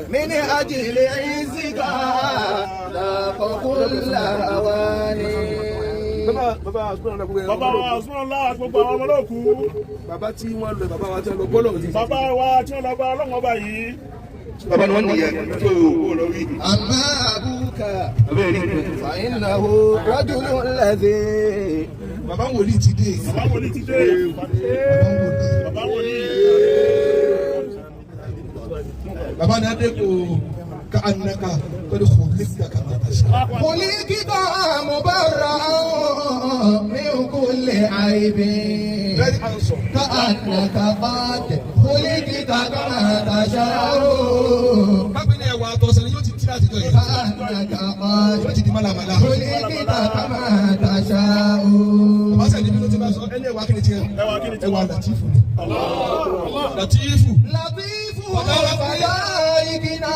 من أجل عزك لاق كل هواني. bàbá bàbá wa Asma'ullah àti gbogbo àwọn ọmọ náà kú. bàbá tí wọ́n lọ bàbá wa tí wọ́n lọ bọ́lọ̀ ní. bàbá wa tí wọ́n lọ bá ọlọ́wọ́ bá yìí. bàbá ni wọ́n nìyẹn tó o lọ rí. أما أبوك فإنه رجل الذي bàbá wòlíì ti dé. bàbá wòlíì ti dé. bàbá wòlíì. bàbá ní adé kò ká anaka kó lè kó lè gbà ká máa tàṣà. خلقت مبرأ من كل عيب very handsome. كأنك قد خلقت كما تشاء bábí ni ẹwà àtọ̀sẹ̀ ni yóò ti tí láti jọ yìí. كأنك قد yóò ti di mọ́làmọ́lá. خلقت كما تشاء. bàbá sẹ́ni bí ló ti bá sọ ẹni ẹwà kí ni tiẹ̀. ẹwà kí ni tiẹ̀. ẹwà Latifu ni. Latifu. لطيف وفدائكنا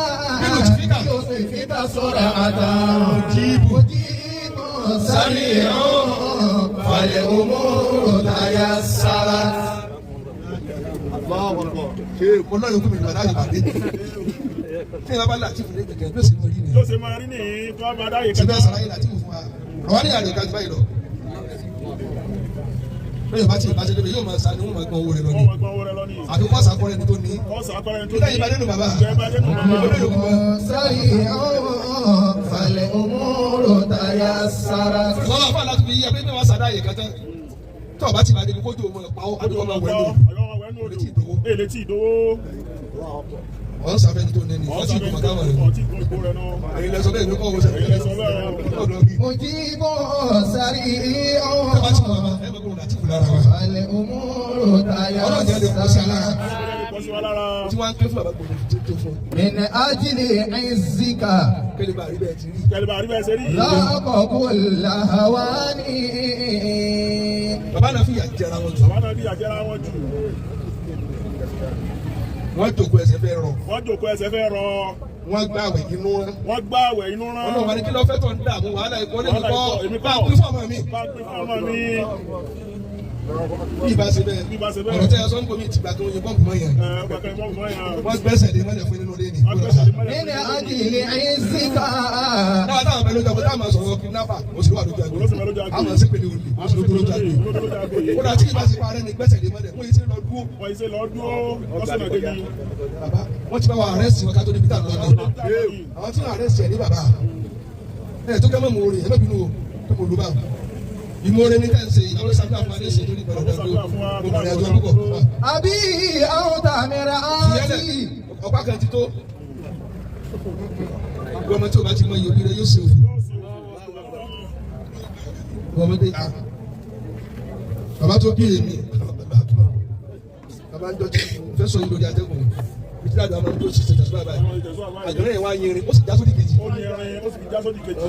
يوسفك سرعة مجيب سريع فالأمور تيسرت. ṣe ọlọ́ yòókù mi lọ láyé pàdé. tí ìyá bá Latifu lé gẹ́gẹ́ bí ó sì mọ rí ni. ló ṣe máa rí nìyí tó wá máa dáyé ṣe kẹta. bẹ́ẹ̀ sàlàyé Latifu fún wa. àwọn ní àlè kájú báyìí lọ. lóyún bá ti ìbáṣe lórí yóò máa sa ni wọ́n máa gbọ́n owó rẹ̀ lọ ní. wọ́n máa gbọ́ owó rẹ lọ ní. àbí wọ́n sàkọ́rẹ́ ni tó ní. ọ̀sán akọ́rẹ́ tó nígbà yìí bá dénú bàbá. ìgbà dénú bàbá. سريع فالأمور تيسرت. wọ́n máa fà láti fi yí abẹ́ mẹ́wàá sàdá yìí kẹtẹ́. tó o bá ti bá débi kójú òun ẹ̀ pa ọ́ àbí wọ́n máa wẹ̀ lò. èlé tí ìdówó. wọ́n sàfẹ́ ní tó ní ní wọ́n ti gbọ́ màkà wọ̀ rẹ̀. ọtí gbogbo rẹ náà. èyí lẹ sọ bẹ́ẹ̀ ní kọ́ wọ́n sẹ́yìn. èyí sọ bẹ́ẹ̀. مجيب سريع فالأمور تيسرت. kọ́ sí wa lára. tí wọ́n á ń ké fún bàbá gbòòrò tó fún. من أجل عزك kẹ́lẹ́ bá rí bẹ́ẹ̀ ti rí. kẹlẹ́bà rí bẹ́ẹ̀ ṣe rí. لاق كل هواني. bàbá náà fi yà jẹra wọn jù. bàbá náà bí àjẹrà wọn jù. wọ́n jòkó ẹsẹ̀ fẹ́ rọ. wọ́n jòkó ẹsẹ̀ fẹ́ rọ. wọ́n gbá àwẹ̀ inú wọn. wọ́n gbá àwẹ̀ inú rán. ọlọ́run wa ni kí ló fẹ́ tó ń dààmú wàhálà ìkọ́ lè kọ́ èmi bá kọ́. pín fún ọmọ mi. bá pín fún ọmọ mi. bí ibà ṣe bẹ́ẹ̀ bí ibà ṣe bẹ́ẹ̀. ọ̀rọ̀ tẹ́ ẹ sọ ń bomi ìtìgbà tó yin bọ́ǹbù mọ́ yẹn. gbàgbé mọ́ mọ́ yẹn. wọ́n gbẹ́sẹ̀ lé mọ́lẹ̀ fún nínú ilé ni. wọ́n gbẹ́sẹ̀ lé mọ́lẹ̀. من أجل عزك náà táwọn bẹ lójú àgbẹ̀ táwọn máa sọ̀rọ̀ kidnapper oṣù wà lójú àgbẹ̀. àwọn ṣe pèlè òní oṣù lójú àgbẹ̀. ó dà tí ibà ṣe parẹ́ ni gbẹ́sẹ̀ lé mọ́lẹ̀ wọ́n yìí ṣe lọ dúró. wọ́n ṣe lọ dúró lọ́sọ̀nà kejì. bàbá wọ́n ti bá wa àrẹ́sì wọn ká tó débi tá à ń lọ ní. àwọn tí wọ́n àrẹ́sì ẹ̀ ní bàbá ẹ̀ tó kẹ́ mọ́ mọ́ orin ẹ̀ mẹ́bìnú o tó mọ̀ ló bá wọn. ìmọ̀ọ́rẹ́ ní tẹ̀sí ìyàwó sábà fún adé ṣe lórí ìgbàlódé gbogbo ẹ̀jọ̀ púpọ̀. أبي أو تعمر آتي. ọ̀pá kan ti tó. gbọ́mọ tí o bá ti mọ iye òbí rẹ yóò ṣe òfin. gbọ́mọdé bàbá tó bí èmi bàbá ń dọ́jú fẹ́ sọ yìí lórí atẹ́gùn bí tí àgbà máa ń tó ṣe ṣe tẹ̀síwájú báyìí àgbẹ̀rẹ̀ yẹn wá yẹrin ó sì já sódì kejì. ó ní ẹrin ó sì já sódì kejì.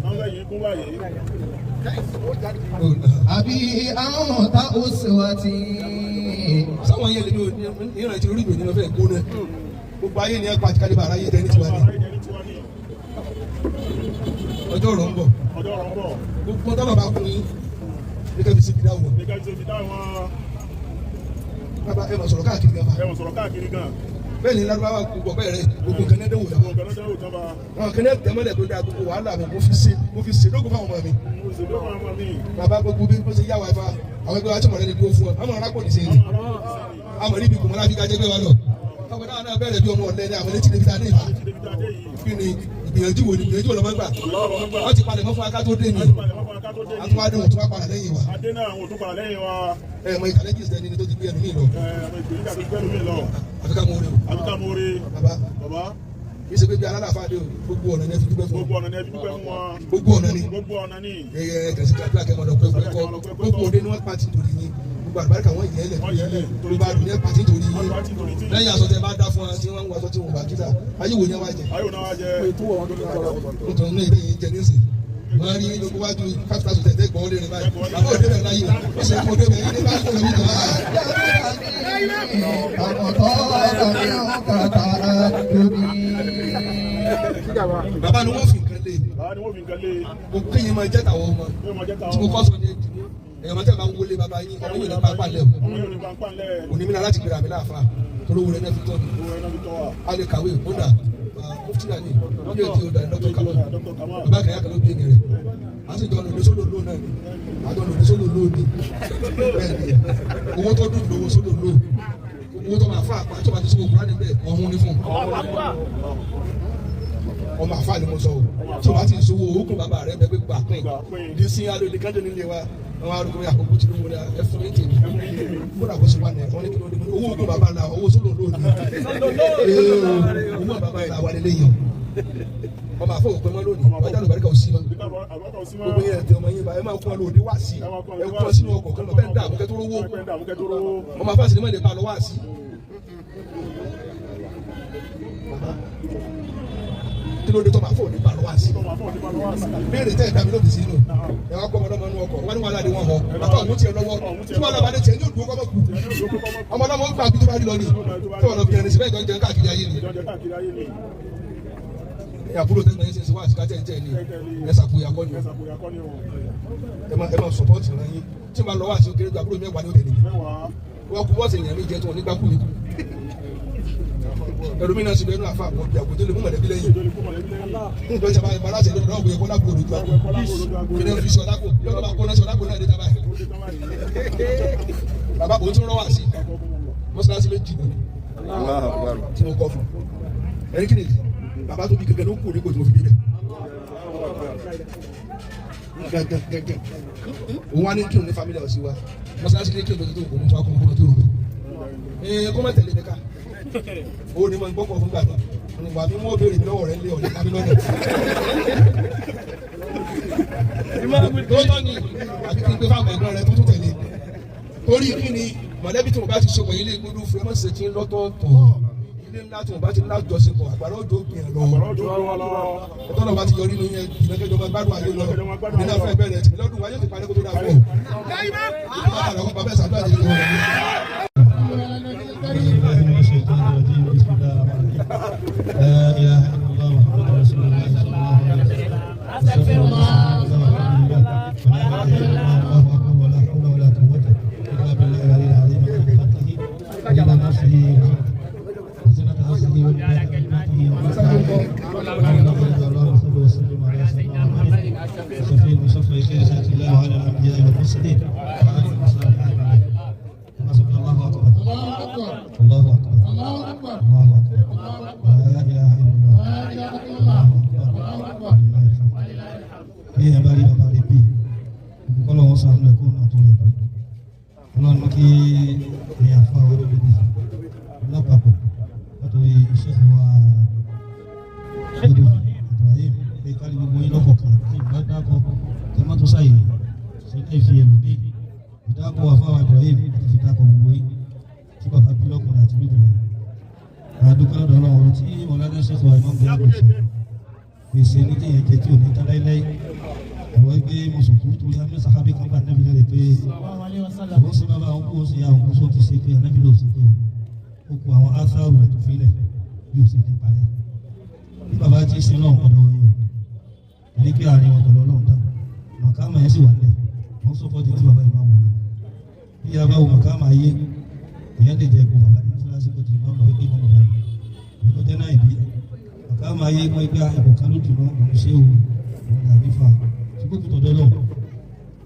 àwọn ẹ̀yìn kún báyìí. أبي أنت أسوتي. sáwọn yẹn lè ní ìran ìtì orí ìgbòho fẹ́ gbóná gbogbo ayé ni ẹ pa àtikálẹ̀ bá aráyé dẹni tiwa ni ọjọ́ ọ̀rọ̀ ń bọ̀ ọjọ́ ọ̀rọ̀ ń bọ̀. gbogbo tábà bá kún yín ní kẹ́bi sí ìdáwọ̀ ní ká ṣe fi dá wọn. bàbá ẹ máa sọ̀rọ̀ káàkiri gan fa ẹ̀wọ̀n sọ̀rọ̀ káàkiri gan. bẹ́ẹ̀ ni lárúbáwá gbogbo bẹ́ẹ̀ rẹ gbogbo kẹ́nẹ́ dẹ́wò yàgò ọ̀gá náà dáwọ́ ìjọba. àwọn kẹ́nẹ́ tẹ́mọ́lẹ̀ tó dáa gbogbo wàhálà mi mo fi ṣe lóko fáwọn ọmọ mi òṣèlú ọmọ ọmọ mi. bàbá gbogbo bí ó ṣe yá wa fa àwọn ẹgbẹ́ wa tí mọ̀lẹ́ni dúró fún ọ àmọ́ arákò ní sẹ́yìn àmọ́ níbi kò mọ́lá fi ká jẹ́gbẹ́ wa lọ ọmọ náà náà bẹ̀rẹ̀ bí ọmọ ọ̀lẹ́ ní àwọn létí níbi tá a dé yìí kí ni ìgbìyànjú wo ni ìgbìyànjú wo lọ máa ń gbà wọ́n ti palẹ̀ mọ́ fún aká tó dé ni àtúwádé wọn tó wá padà lẹ́yìn wa adé náà àwọn òtún padà lẹ́yìn wa. mọ ìkàlẹ́jì sẹ́ni ni tó ti gbé ẹnu mi lọ ìgbìyànjú àti gbẹ́nu mi lọ. àfikà mọ́ rẹ̀ o àbíká mo rí. bàbá bàbá. kì í ṣe pé bí alálàáfáà dé o gbogbo ọ̀nà ni ẹ fi dúpẹ́ fún gbogbo ọ̀nà ni ẹ fi dúpẹ́ fún wọn. gbogbo ọ̀nà ni gbogbo ọ̀nà ni. kẹsì kí adúlá kẹmọ lọ pẹ́ gbogbo òde ni wọ́n pàtì torí yín gbogbo àlùbáríkà wọ́n yẹ ẹ lẹ̀ gbogbo àdùn ní pàtì torí yín lẹ́yìn aṣọ tẹ bá dá fún wa tí wọ́n ń wọ aṣọ tí wọ́n bá kíta ayé wo ni wọ́n á jẹ. ayé wo ni wọ́n á jẹ. nítorí náà ilé yìí jẹ nísìn wọ́n rí gbogbo wájú 5,000 tẹ̀tẹ̀ gbọ́n lé ní báyìí àbọ̀ òde bẹ̀rẹ̀ láyé ó sì kó òde bẹ̀rẹ̀ ní báyìí kó lè ní báyìí. bàbá ni wọ́n fi nǹkan lé bàbá ni wọ́n fi nǹkan lé. kò kéye máa jẹ́ tàwọn ọmọ tí mo kọ́ sọ ní èdè ẹ̀yọ́ máa tẹ̀ máa ń wọlé bàbá yín ọmọ yóò ní pápá lẹ̀ o òní mi náà láti gbéra mi láàfa torí owó rẹ̀ náà fi tọ́ mi a lè kàwé kódà mufti náà ni wọ́n lè di ọ̀dà dr kamon bàbá kẹ́yà kan ló bí ẹni rẹ̀ a sì jọ lòdì sólò lóò náà ni àjọ lòdì sólò lóò ni bẹ́ẹ̀ ni owó tó dùn lówó sólò lóò owó tó máa fà àpá tó máa ti sọ́kò kúránì bẹ́ẹ̀ ọ̀hún ní fún ọmọ àfa ni mo sọ o tí o bá ti sọ owó kún bàbá rẹ bẹ pé gbà pín ní sí alóde kájọ nílé wa àwọn arúgbó yà kókó tí mo rẹ ẹfun ní tèmi kódà kó sì wà ní ẹ̀fọn ní kí ló dé owó kún bàbá la owó sólò lónìí owó bàbá yìí la wà nílé yẹn ọmọ àfọ òpin mọ lónìí ọjà lùbáríkà ò sí mọ gbogbo yẹn tẹ ọmọ yẹn bá ẹ máa kún ọ lóde wá sí ẹ kún ọ sínú ọkọ̀ kan lọ bẹ́ẹ̀ ń dà àbúkẹ́ tó rówó ọmọ àfọ àṣìlẹ̀ mọ́ lè pa lọ wá sí. kí ló dé tó máa fò ní balùwẹ̀ wá sí. béèrè tẹ́ ìdámi lóbi sí inú ẹ wá kọ́ ọmọdé wọn ọkọ̀ wọn ni wọn aládé wọn họ bàtà òun tiẹ̀ lọ́wọ́ tí wọn lọ́ba dé tiẹ̀ ní òdùn kọ́mọ́ kù ọmọdé wọn gbà bí tó bá rí lọ ni tí wọn lọ fi ẹni síbẹ̀ ìjọ ń jẹ káàkiri ayé ni. àbúrò tẹ́gbọ̀n yín ṣe ṣe wá àti kájẹ́ ìjẹ́ ni ẹ ṣàkóyà kọ́ ni ẹ máa sọpọ́ọ̀tì rẹ yín tí wọn lọ wá sí òkèrè ju àbúrò mẹ́wàá ní òkèrè wọn kú bọ́ọ̀sì èèyàn mi jẹ tí wọn nígbà kú mi ẹlòmínà sì bẹnu àfa àpò ìyàwó tó lè mú mọ̀lẹ́bí lẹ́yìn lọ́jọ́ sábà ìbára ṣe lọ́dọ̀ ọ̀gbìn ẹ̀kọ́ lápò olùdó àpò kìnìún fi ṣọ lápò lọ́dọ̀ bá kó náà ṣọ lápò náà dé tábà yìí bàbá kò tún rọ́wà sí mọ́sálásí méjì lónìí tí mo kọ́ fún ẹni kí ni bàbá tó bí gẹ́gẹ́ ló kù ní kò tí mo fi débẹ̀ gẹ́gẹ́ òun wá ní kí òun ní family house wa mọ́sálásí ní kí òun tó kò mú tó wá kó mú tó rò kó má tẹ̀lé mi ká ó ní mo ń gbọ́kọ̀ fún gbàgbọ́ nígbà mi wọ́n béèrè lọ́wọ́ rẹ̀ lé ọ̀lẹ́ tàbí lọ́nà. lọ́tọ̀ ni àbí kí n gbé fáwọn ẹ̀gbọ́n rẹ̀ tó tún tẹ̀lé torí kí ni mọ̀lẹ́bí tí mo bá ti ṣokò ilé gbódú fún ẹ mọ̀ sí ti ń lọ́tọ̀ọ̀tọ̀ ilé ńlá tí mo bá ti lájọṣepọ̀ àgbàrá òjò gbìyàn lọ ẹ̀tọ́ náà bá ti yọrí nínú yẹn ìgbẹ́kẹ̀jọ máa gbádùn ayé lọ mi náà fẹ́ bẹ̀rẹ̀ tì lọ́dún wáyé ti parí kó tó dà pọ̀ لا إله إلا الله محمد رسول الله صلى الله عليه وسلم أستغفر الله ولا حول ولا قوة إلا بالله العلي العظيم من خلقه إلى نفسه وسنة عصره ومداد كلماته اللهم صل وسلم على سيدنا محمد وشفيع المشفع خير الله وعلى الأنبياء والمرسلين وعلى المصالحين الله أكبر الله أكبر الله أكبر الله أكبر الله أكبر لا إله إلا الله لا إله إلا الله الله أكبر bí ẹ bá rí bàbá rẹ bí kọ́lọ́ wọn sàánú ẹ̀kọ́ náà tó rẹ̀ bí ọlọ́run kí ní àfa wa lórí bí lápapọ̀ látòrí iṣẹ́ wa ṣẹ́dọ̀ Ibrahim pé kárí gbogbo yín lọ́kọ̀ọ̀kan kí ìgbà dákọ̀ kí má tó sáyè ṣe é fi ẹlòmíì ìdákọ̀ àfa wa Ibrahim àti fi dákọ̀ gbogbo yín tí bàbá bí lọ́kùnrin àti lóbìnrin àdúgbò lọ́dọ̀ ọlọ́run tí mọ̀ládé ṣètò àìmọ́ gbé àgbèsè gbèsè ní kéèyàn jẹ tí ò ní tán láíláí àwọn ẹgbẹ́ mùsùlùmí tó yá mẹ́sàn ábí kan bá nẹ́bí lẹ́rẹ̀ pé àwọn sí bàbá àwọn kó sí àwọn kó só ti ṣe pé ànẹ́bí ló ṣe pé ó kó àwọn ásáàrù rẹ̀ tó fílẹ̀ bí ó ṣe ní parẹ́ bí bàbá ti ṣe náà ọ̀dọ̀ wọn yóò ní pé àárín wọn pẹ̀lú ọlọ́run dá màkàmà yẹn sì wà lẹ̀ wọ́n sọ́kọ́ ti tí bàbá ìmáà wọ̀ bí a bá wo màkàmà ayé èèyàn lè jẹ ẹgbẹ́ bàbá ní mọ́sálásí kó ti máa ń bọ̀ pé wọ́n bàbá yìí ìkọ́ tẹ́ náà ìbí màkàmà ayé mọ́ ẹgbẹ́ ẹ̀kọ́ kan ló dùn mọ́ òun ṣé o òun dàbí fa ṣùgbọ́n kò tọ́jọ́ lọ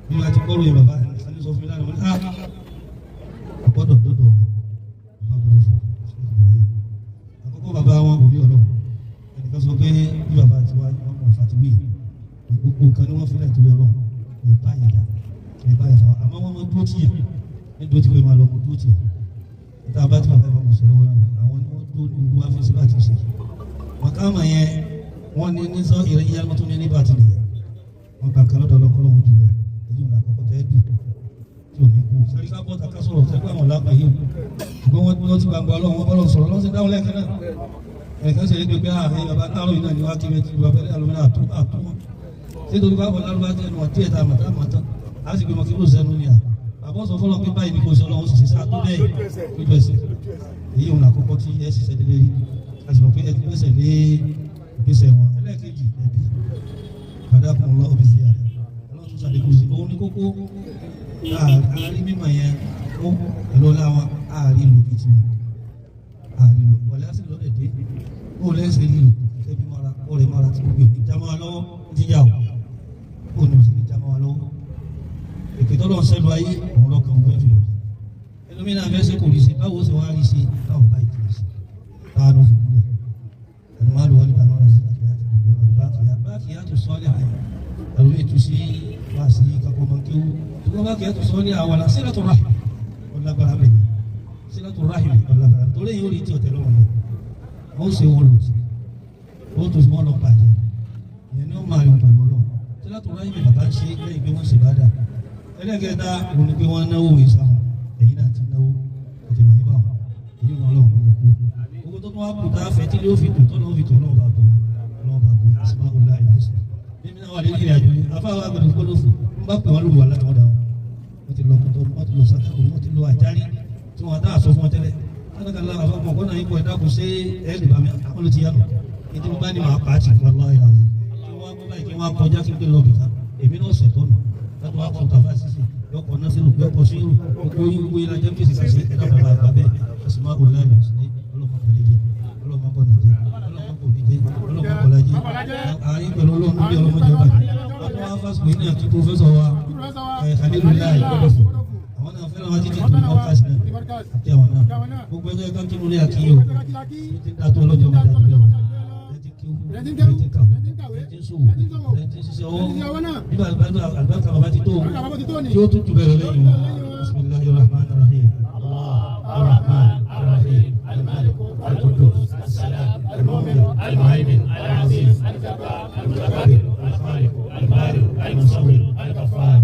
bí wọ́n ti kọ́rọ̀ yẹn bàbá ẹni sọ fún mi lánàá wọn á àgbọ́dọ̀ dọ́dọ̀ bàbá gbọ́dọ̀ fún àkọ́kọ́ bàbá wọn kò rí ọ̀rọ̀ ẹnìkan sọ pé bí bàbá ti wá wọn mọ̀ fàtìwé gbogbo nǹkan ni wọ́n fi lẹ̀ torí ọ̀rọ̀ ìbá yẹn dà ìbá yẹn fà àmọ́ wọ́n mọ dúró tì yẹn ní dúró tì pé máa lọ mọ dúró tì yẹn níta bá ti bàbá ìbámu sọ̀rọ̀ wọn àwọn ni wọ́n dúró ní gbogbo àfẹsí bá ti ṣe màkàmà yẹn wọ́n ní ní sọ ìyá wọn tó ní ní bàtì nìyẹn wọ́n gbà kan lọ́dọ̀ ọlọ́kọ́ lọ́wọ́ jùlọ èyí ò lákọ̀ọ́kọ́ tẹ́ dùn tí ò ní kú sẹ́rí ká bọ́ta ká sọ̀rọ̀ sẹ́gbẹ́ àwọn lápá yìí ṣùgbọ́n wọ́n ti gbàgbọ́ ọlọ́run wọ́n bọ́lọ̀ sọ̀rọ̀ lọ́sẹ̀ dáhùn lẹ́ẹ̀kan náà ẹ̀kan ṣe é gbé pé ààrẹ bàbá táàrọ̀ yìí náà ni wọ́n á kí mẹ́tì bàbá alùmínà àtú wọn ṣé torí bá bọ̀lá lọ́wọ́ tẹnu ọ̀tí ẹ̀ta àmàtà á sì gbé mọ́ kí ló sẹ́nu ni à àbọ̀ sọ fọlọ́ pé báyìí ni kò sí ọlọ́run sì ṣe sáà tó bẹ́ẹ̀ lójú ẹsẹ̀ èyí òun àkọ́kọ́ tí ẹ ṣiṣẹ́ délé rí a sì mọ̀ pé ẹ ti gbèsè lé ìgbésẹ̀ wọn ẹlẹ́ẹ̀kejì ẹbí kàdákùn ọlọ́ òbí sí ààrẹ ọlọ́run tún ṣàlékún sí òun ní kókó àárín mímọ̀ yẹn ó ẹ̀rọ láwọn àárín lò kìtì ní àárín lò wọlé àti lọ́dẹ̀ dé ó lẹ́sẹ̀ lílo ẹbí mọ́ra ó rẹ̀ mọ́ra tí gbogbo ìpín jámọ́ wa lọ́wọ́ jíjà o ó ní òsì ní jámọ́ wa lọ́wọ́ èpè tọ́lọ́ sẹ́lu ayé òun lọ́kàn òun fẹ́ fi lò ẹlòmínà fẹsẹ̀ kò rí sí báwo ṣe wá rí sí báwo bá ìtìlẹ̀ sí táà ló fi kúlẹ̀ ẹnu wá lò wọlé bá lọ́ra sí báàkì yàtọ̀ sọ́ọ́lẹ̀ àyè ẹ̀rọ ètò sí wá sí kakọ́ mọ́ kí ó tó bá kì í yàtọ̀ sọ́ọ́lẹ̀ àwọn la sílẹ̀ tó rà ọ̀làgbára bẹ̀ sílẹ̀ tó rà yìí ọ̀làgbára torí yóò rí tí ọ̀tẹ̀ lọ́wọ́ mi wọ́n ṣe wọ́n lò sí wọ́n tó wọ́n lọ bàjẹ́ ìyẹn ni wọ́n máa yọ̀ pẹ̀lú ọlọ́run sílẹ̀ tó rà yìí bàbá ń ṣe lẹ́yìn pé wọ́n ṣe bá dà ẹlẹ́gẹ̀ẹ́ta òun ni pé wọ́n náwó ìsáhùn ẹ̀yìn náà ti náwó ọ̀tẹ̀ mọ̀ yín báwọn èyí wọn lọ́wọ́ ló kú owó tó tún wá kú tá a fẹ́ tí ló fi dùn tó lọ́wọ́ fi dùn lọ́wọ́ bá gbọ́ lọ́wọ́ bá gbọ́ ìsìnkú ọ̀la ìlẹ́sìn mímí náà wà ní ìrìn àjò yìí afáwọn agbẹ̀dẹ̀ kó ló fò ń bá pè wọ́n lóru wà láti wọ́n dà wọ́n ti lọ kótó wọ́n ti lọ sátẹ́kù wọ́n ti lọ àjárí tí wọ́n dá àsọ fún wọn tẹ́lẹ̀ alákàlà àfọwọ́n kọ́nà yìí kọ́ ẹ̀dá kò sí ẹ̀ẹ́dì bá mi àwọn ló ti yá lọ ètò ìbá ni màá pàtì fún aláwọ̀ ìlànà kí wọ́n kọ́ báyìí kí wọ́n kọjá kí n tó lọ bìkan èmi náà ṣètò nù láti wá kọ́ tàfà sísè yọkọ̀ náà sílùú yọkọ̀ sí irú gbogbo ìwé ìlàjẹ́ fèsì kàṣẹ ẹ̀dá bàbá àgbà bẹ́ẹ̀ ẹ̀sìn máa kò láàyè sílẹ̀ ọlọ́mọ kò ní jẹ ọlọ́mọ kò ní jẹ ọlọ́mọ kò ní jẹ ọlọ́mọ kò lájẹ àárín pẹ̀lú ọlọ́run bí ọlọ́mọ jẹ bàjẹ́ wọ́n wá fásitì ní àti pòfẹ́sọ̀ wa Khalilullahi Qaddafi àwọn náà fẹ́ràn wá títí tó ní ọ́fàsì náà àti àwọn náà gbogbo ẹgbẹ́ kan kí lórí àkíyò tí ń dàtọ́ ọlọ́jọ́ máa dàgbé lọ ẹtí kí ó ẹtí kàwé ẹtí sòwò ẹtí ṣiṣẹ́ ọwọ́ nígbà àgbàkà bàbá ti tó tí ó tún jù bẹ́ẹ̀ lẹ́yìn wọn bismillahir rahmanir rahim ar-rahman ar-rahim al-malik al-quddus as-salam al-mu'min al-muhaymin al-aziz al-jabbar al-mutakabbir al-khaliq al-bari al-musawwir al-ghaffar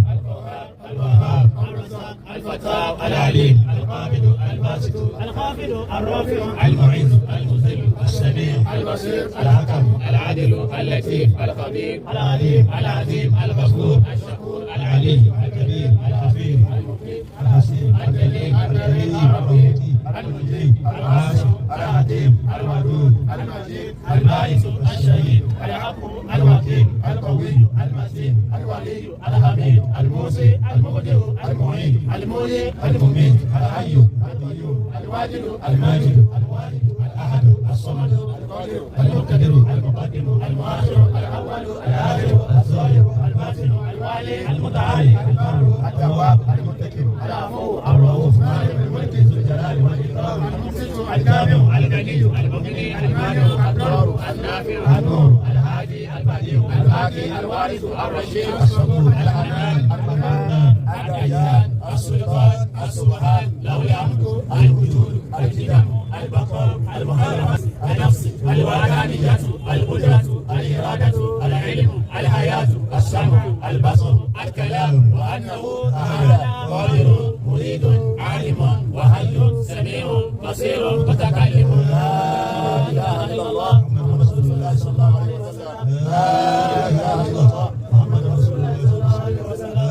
الوهاب الرزاق الفتاح العليم القابض الباسط الخافض الرافع المعز المذل السميع البصير الحكم العادل اللطيف الخبير العليم العظيم الغفور الشكور العلي الكبير الحفيظ المقيت الحسيب الكريم الكريم المجيد المجيب العاشق العظيم الودود المجيد الباعث الشهيد العفو الوكيل القوي المتين الولي الحميد الموسي المقدر المعين المولي المميت الحي القيوم الواجد الماجد الوالد الاحد الصمد القادر المقتدر المقدم المؤخر الاول الاخر الظاهر الباطن الوالي المتعالي البر التواب المتكل العفو الرؤوف مالك الملك ذو الجلال والاكرام المقسط الكامل الغني المغني المانع الضار النافع النور الهادي البديع الباقي الوارث الرشيد الصبور الحنان المنان الديان السلطان السبحان له الحمد الوجود القدم البقاء المحرم النفس الوحدانية القدرة الإرادة العلم الحياة السمع البصر الكلام وأنه تعالى قادر مريد عالم وحي سميع بصير متكلم لا إله إلا الله محمد رسول الله صلى الله عليه وسلم لا إله إلا الله محمد رسول الله صلى الله عليه وسلم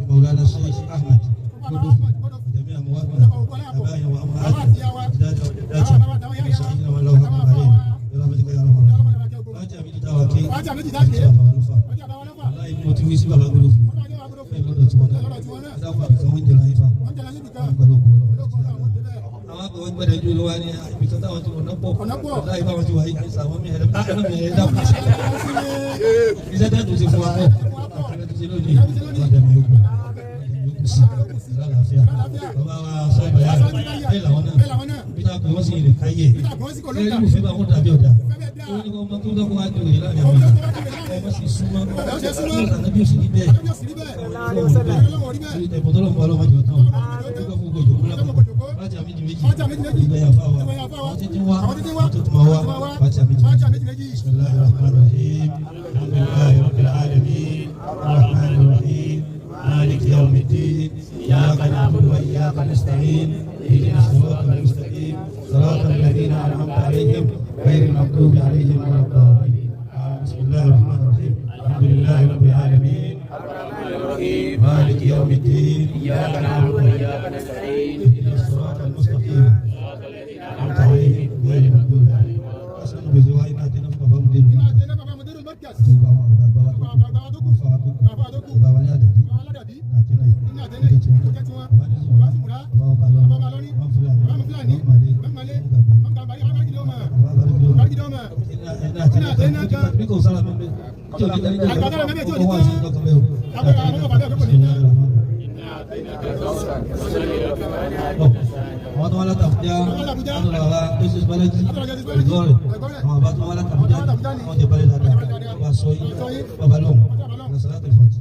مولانا الشيخ احمد قدوس وجميع موالنا ابائنا وامهاتنا اجدادنا وجداتنا وسائلنا ولو حق عليهم برحمتك يا رب العالمين فاتح من دعوتي والله موتي ويسي بابا قدوس àwọn gbọ́dọ̀ ju lọ́wọ́ ní ibi kan táwọn ti wọ́n náà pọ̀ láì bá wọn ti wà yìí àìsàn àwọn mi ẹ̀rọ bákan náà mi ẹ̀rọ dákun iṣẹ́ tẹ́tù ti fún wa rẹ̀ àkàrẹ́ ti ṣe lónìí ọ̀dẹ̀ mi yókù sí lálàáfíà bàbá wa sọ ìbàyà bẹ́ẹ̀ làwọn náà bí táwọn pè wọ́n sì lè káyè lẹ́yìn ìfẹ́ bá wọn dàbí ọ̀dà ó ní kó ọmọ tó dọ́kun wá dùn yìí láàrin àwọn èèyàn ọmọ sì súnmọ́ ọ̀nà bí ó sì ní bẹ́ẹ̀ ẹ̀bùntọ́lọ́mù ọlọ́mọdé ọ̀tọ̀ ọ̀dọ́kọ̀ fún gbogbo ìjòkó láti àmì méjì ìgbà yà fáwọn àwọn títí wá àwọn tó tún wá láti àmì méjì bismillahir rahmanir rahim alhamdulillahi rabbil alamin arrahmanir rahim maliki yawmiddin iyyaka na'budu wa iyyaka nasta'in ihdinas siratal mustaqim siratal ladzina an'amta alaihim ghayril maghdubi alaihim waladdallin bismillahir rahmanir rahim alhamdulillahi rabbil alamin arrahmanir rahim maliki yawmiddin iyyaka na'budu wa iyyaka nasta'in ihdinas siratal mustaqim siratal ladzina an'amta alaihim ghayril maghdubi alaihim ولا الضالين bàbá wọn balọ̀ wọn fúlàní wọn malé wọn gàgbà bí kò sára mi bẹ tí o ní tẹ́lẹ̀ tẹ́lẹ̀ kó wá sí ìjọba bẹ́ẹ̀ o. àwọn tó wá láti Àbújá wọn lọ bàbá jésù balẹ̀jì ìgọ́rẹ̀ àwọn bàbá tó wá láti Àbújá wọn jẹ balẹ̀ dáadáa bàbá sọ yìí bàbá lọ́wọ́ lọ́sọ̀rọ̀ àti fàtì.